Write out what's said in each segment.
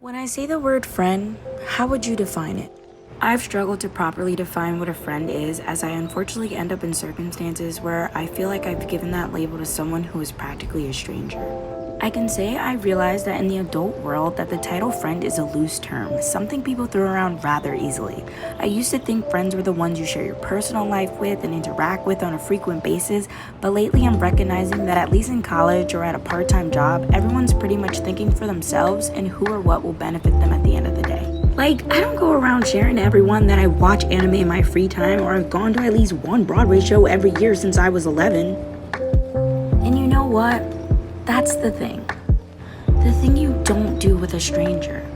When I say the word friend, how would you define it? I've struggled to properly define what a friend is, as I unfortunately end up in circumstances where I feel like I've given that label to someone who is practically a stranger. I can say I realize that in the adult world that the title friend is a loose term, something people throw around rather easily. I used to think friends were the ones you share your personal life with and interact with on a frequent basis, but lately I'm recognizing that at least in college or at a part-time job, everyone's pretty much thinking for themselves and who or what will benefit them at the end of the day. Like, I don't go around sharing to everyone that I watch anime in my free time or I've gone to at least one Broadway show every year since I was 11. And you know what? That's the thing. The thing you don't do with a stranger.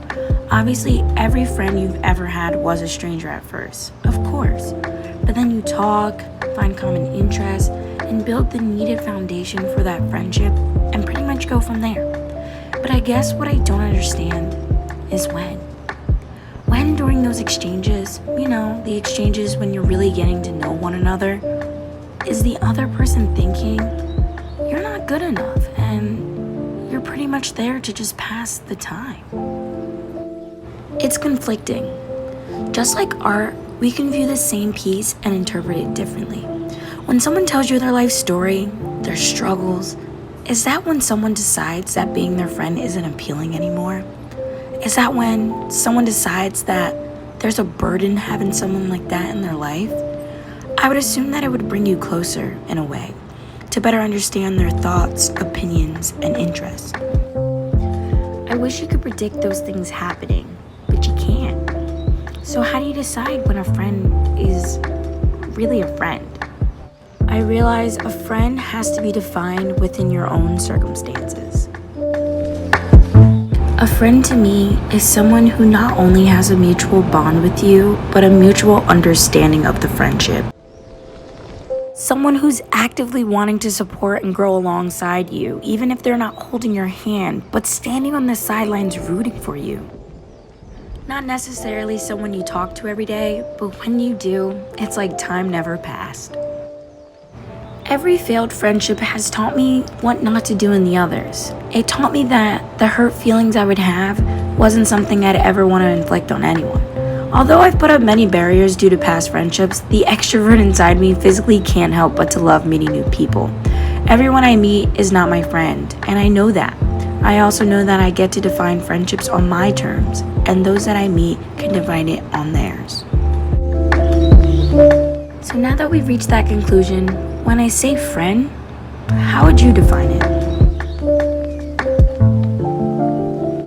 Obviously, every friend you've ever had was a stranger at first, of course. But then you talk, find common interests, and build the needed foundation for that friendship and pretty much go from there. But I guess what I don't understand is when. When during those exchanges, the exchanges when you're really getting to know one another, is the other person thinking, you're not good enough and you're pretty much there to just pass the time? It's conflicting. Just like art, we can view the same piece and interpret it differently. When someone tells you their life story, their struggles, is that when someone decides that being their friend isn't appealing anymore? Is that when someone decides that there's a burden having someone like that in their life? I would assume that it would bring you closer in a way, to better understand their thoughts, opinions, and interests. I wish you could predict those things happening, but you can't. So how do you decide when a friend is really a friend? I realize a friend has to be defined within your own circumstances. A friend to me is someone who not only has a mutual bond with you, but a mutual understanding of the friendship. Someone who's actively wanting to support and grow alongside you, even if they're not holding your hand, but standing on the sidelines rooting for you. Not necessarily someone you talk to every day, but when you do, it's like time never passed. Every failed friendship has taught me what not to do in the others. It taught me that the hurt feelings I would have wasn't something I'd ever want to inflict on anyone. Although I've put up many barriers due to past friendships, the extrovert inside me physically can't help but to love meeting new people. Everyone I meet is not my friend, and I know that. I also know that I get to define friendships on my terms, and those that I meet can define it on theirs. So now that we've reached that conclusion, when I say friend, how would you define it?